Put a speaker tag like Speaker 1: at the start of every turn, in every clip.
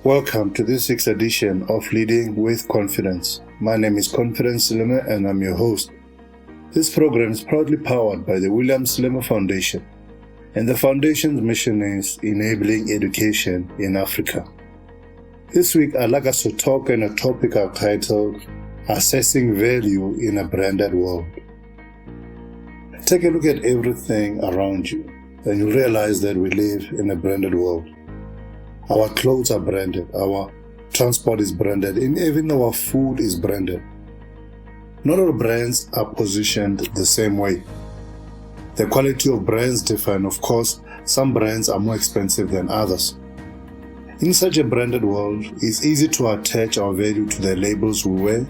Speaker 1: Welcome to this week's edition of Leading with Confidence. My name is Confidence Silema and I'm your host. This program is proudly powered by the William Silema Foundation, and the foundation's mission is enabling education in Africa. This week I'd like us to talk on a topic I've titled Assessing Value in a Branded World. Take a look at everything around you and you realize that we live in a branded world. Our clothes are branded, our transport is branded, and even our food is branded. Not all brands are positioned the same way. The quality of brands differ, and of course, some brands are more expensive than others. In such a branded world, it's easy to attach our value to the labels we wear,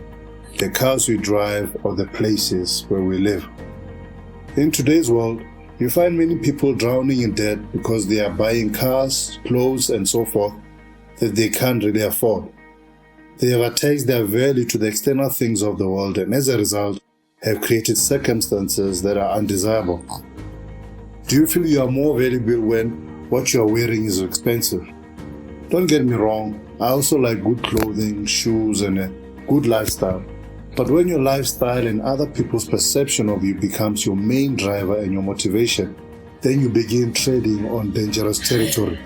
Speaker 1: the cars we drive, or the places where we live. In today's world, you find many people drowning in debt because they are buying cars, clothes, and so forth that they can't really afford. They have attached their value to the external things of the world and as a result have created circumstances that are undesirable. Do you feel you are more valuable when what you are wearing is expensive? Don't get me wrong, I also like good clothing, shoes, and a good lifestyle. But when your lifestyle and other people's perception of you becomes your main driver and your motivation, then you begin treading on dangerous territory.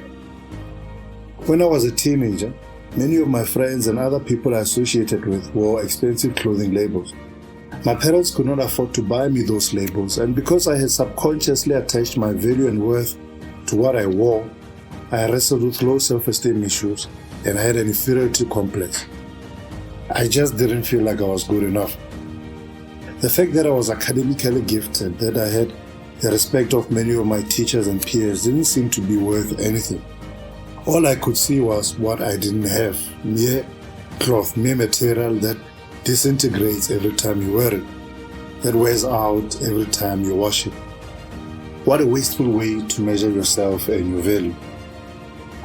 Speaker 1: When I was a teenager, many of my friends and other people I associated with wore expensive clothing labels. My parents could not afford to buy me those labels, and because I had subconsciously attached my value and worth to what I wore, I wrestled with low self-esteem issues and I had an inferiority complex. I just didn't feel like I was good enough. The fact that I was academically gifted, that I had the respect of many of my teachers and peers didn't seem to be worth anything. All I could see was what I didn't have, mere cloth, mere material that disintegrates every time you wear it, that wears out every time you wash it. What a wasteful way to measure yourself and your value.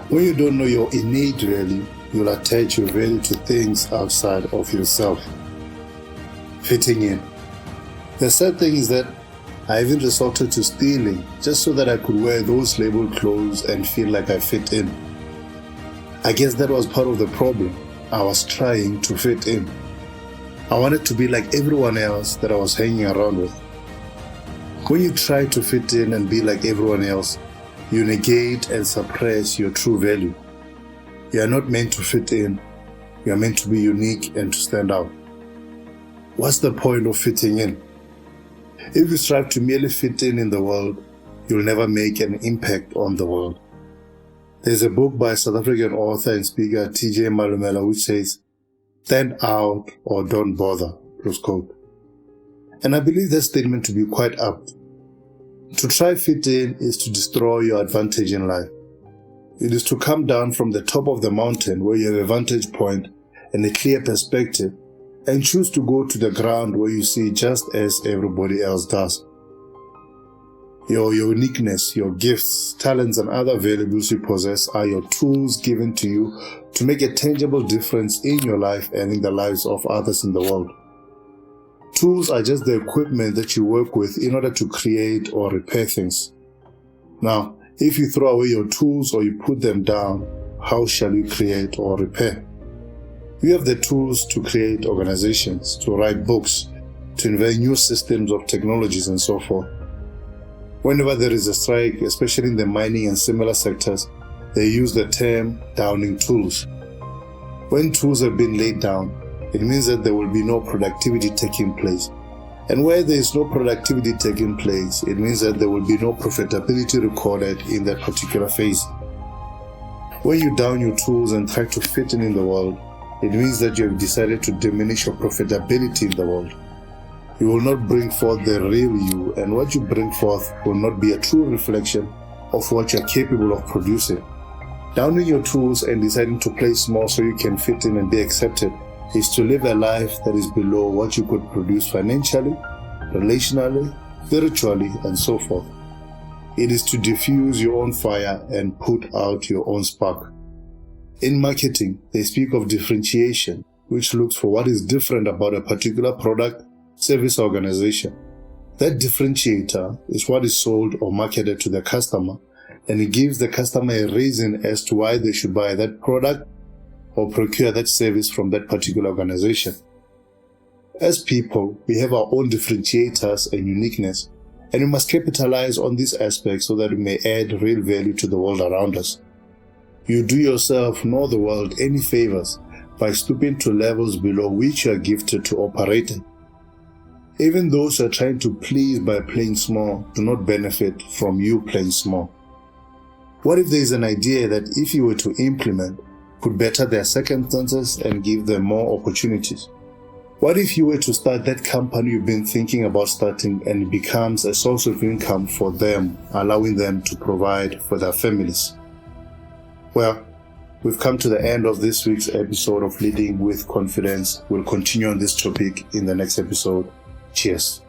Speaker 1: When you don't know your innate value, you'll attach your value to things outside of yourself. Fitting in. The sad thing is that I even resorted to stealing just so that I could wear those labeled clothes and feel like I fit in. I guess that was part of the problem. I was trying to fit in. I wanted to be like everyone else that I was hanging around with. When you try to fit in and be like everyone else, you negate and suppress your true value. You are not meant to fit in. You are meant to be unique and to stand out. What's the point of fitting in? If you strive to merely fit in the world, you'll never make an impact on the world. There's a book by South African author and speaker T.J. Malumela which says, "Stand out or don't bother," close quote. And I believe that statement to be quite apt. To try fit in is to destroy your advantage in life. It is to come down from the top of the mountain where you have a vantage point and a clear perspective and choose to go to the ground where you see just as everybody else does. Your uniqueness, your gifts, talents, and other valuables you possess are your tools given to you to make a tangible difference in your life and in the lives of others in the world. Tools are just the equipment that you work with in order to create or repair things. Now, if you throw away your tools or you put them down, how shall you create or repair? You have the tools to create organizations, to write books, to invent new systems of technologies and so forth. Whenever there is a strike, especially in the mining and similar sectors, they use the term downing tools. When tools have been laid down, it means that there will be no productivity taking place. And where there is no productivity taking place, it means that there will be no profitability recorded in that particular phase. When you down your tools and try to fit in the world, it means that you have decided to diminish your profitability in the world. You will not bring forth the real you, and what you bring forth will not be a true reflection of what you are capable of producing. Downing your tools and deciding to play small so you can fit in and be accepted is to live a life that is below what you could produce financially, relationally, spiritually, and so forth. It is to diffuse your own fire and put out your own spark. In marketing, they speak of differentiation, which looks for what is different about a particular product, service, or organization. That differentiator is what is sold or marketed to the customer, and it gives the customer a reason as to why they should buy that product, or procure that service from that particular organization. As people, we have our own differentiators and uniqueness, and we must capitalize on these aspects so that we may add real value to the world around us. You do yourself nor the world any favors by stooping to levels below which you are gifted to operate in. Even those who are trying to please by playing small do not benefit from you playing small. What if there is an idea that if you were to implement, could better their circumstances and give them more opportunities? What if you were to start that company you've been thinking about starting and it becomes a source of income for them, allowing them to provide for their families? Well, we've come to the end of this week's episode of Leading with Confidence. We'll continue on this topic in the next episode. Cheers.